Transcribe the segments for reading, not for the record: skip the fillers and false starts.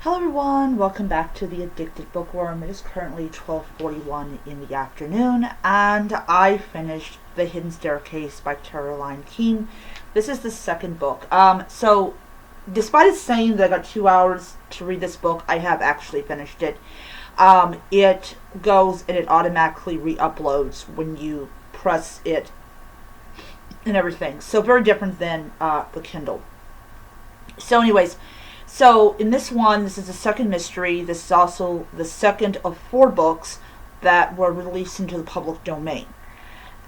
Hello everyone, welcome back to the Addicted Bookworm. It is currently 12:41 in the afternoon, and I finished The Hidden Staircase by Carolyn Keene. This is the second book. So despite it saying that I got 2 hours to read this book, I have actually finished it. It goes and it automatically re-uploads when you press it and everything. So very different than the Kindle. So anyways, so in this one, this is the second mystery. This is also the second of 4 books that were released into the public domain.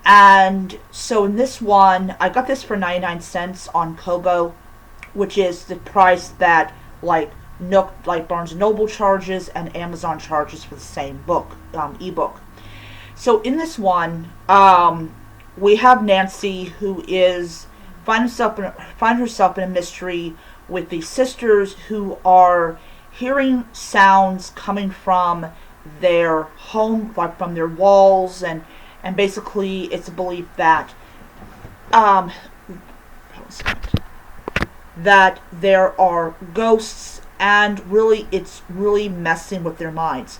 And so in this one, I got this for 99 cents on Kobo, which is the price that Nook, Barnes & Noble charges and Amazon charges for the same book, ebook. So in this one, we have Nancy, who is find herself in a mystery with the sisters who are hearing sounds coming from their home, like from their walls, and basically it's a belief that that there are ghosts, and really it's really messing with their minds.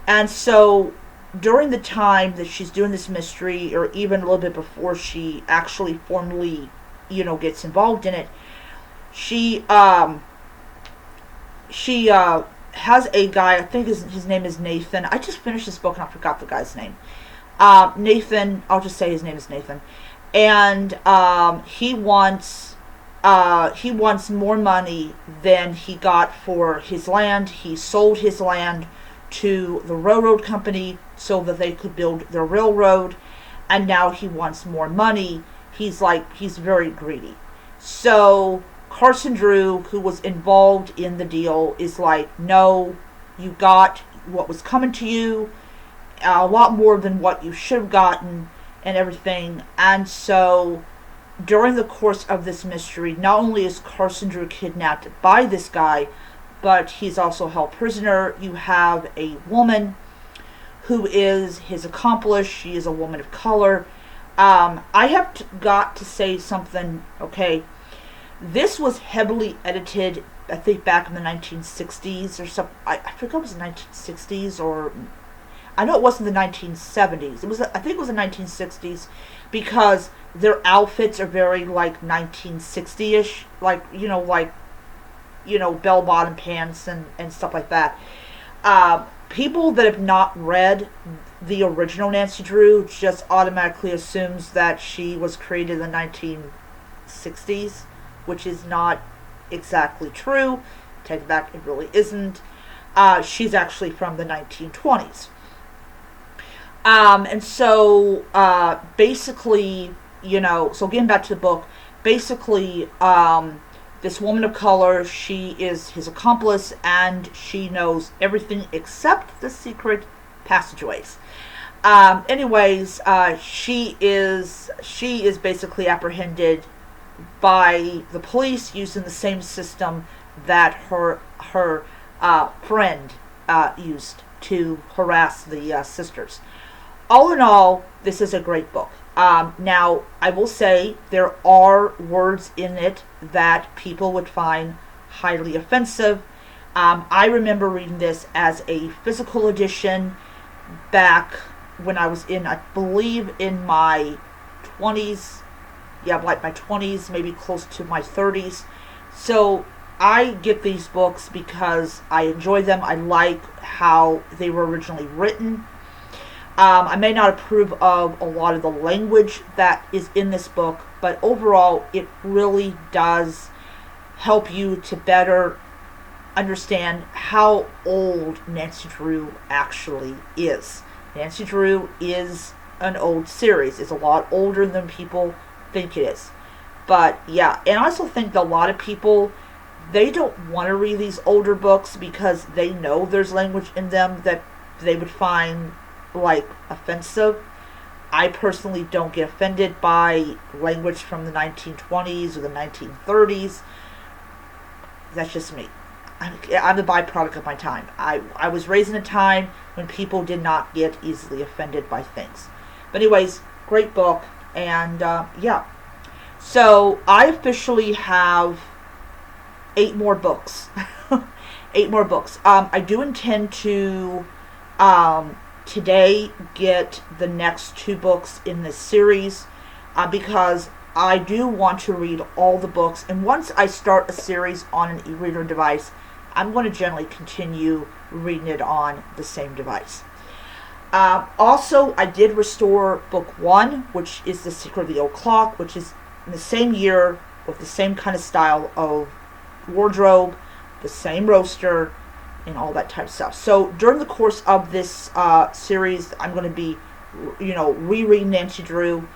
And so during the time that she's doing this mystery, or even a little bit before she actually formally, gets involved in it, she has a guy, I think his name is Nathan. I just finished this book and I forgot the guy's name. Nathan, I'll just say his name is Nathan. And he wants more money than he got for his land. He sold his land to the railroad company so that they could build their railroad, and now he wants more money. He's very greedy. So Carson Drew, who was involved in the deal, is like, no, you got what was coming to you, a lot more than what you should have gotten, and everything. And so during the course of this mystery, not only is Carson Drew kidnapped by this guy, but he's also held prisoner. You have a woman who is his accomplice. She is a woman of color. I have got to say something, okay? This was heavily edited, I think, back in the 1960s or something. I forgot it was the 1960s, or I know it wasn't the 1970s. I think it was the 1960s, because their outfits are very 1960-ish, bell-bottom pants and stuff like that. People that have not read the original Nancy Drew just automatically assumes that she was created in the 1960s, which is not exactly true. Take it back, it really isn't. She's actually from the 1920s. And so, basically, so getting back to the book, basically, this woman of color, she is his accomplice, and she knows everything except the secret passageways. She is basically apprehended by the police using the same system that her friend used to harass the sisters. All in all, this is a great book. Now, I will say there are words in it that people would find highly offensive. I remember reading this as a physical edition back when I was I believe in my 20s. Yeah, my 20s, maybe close to my 30s. So I get these books because I enjoy them. I like how they were originally written. I may not approve of a lot of the language that is in this book, but overall it really does help you to better understand how old Nancy Drew actually is. Nancy Drew is an old series. It's a lot older than people think it is. But yeah, and I also think that a lot of people, they don't want to read these older books because they know there's language in them that they would find offensive. I personally don't get offended by language from the 1920s or the 1930s. That's just me. I'm the byproduct of my time. I was raised in a time when people did not get easily offended by things. But anyways, great book. And yeah. So I officially have 8 more books. 8 more books. I do intend to today get the next 2 books in this series because I do want to read all the books. And once I start a series on an e-reader device, I'm going to generally continue reading it on the same device. Also, I did restore book 1, which is The Secret of the Old Clock, which is in the same year with the same kind of style of wardrobe, the same roaster, and all that type of stuff. So during the course of this series, I'm going to be, rereading Nancy Drew.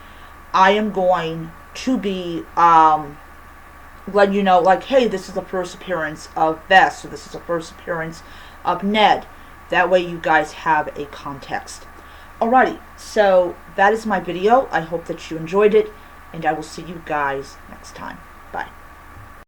I am going to be letting you know, like, hey, this is the first appearance of Bess, or this is the first appearance of Ned. That way you guys have a context. Alrighty, so that is my video. I hope that you enjoyed it, and I will see you guys next time. Bye.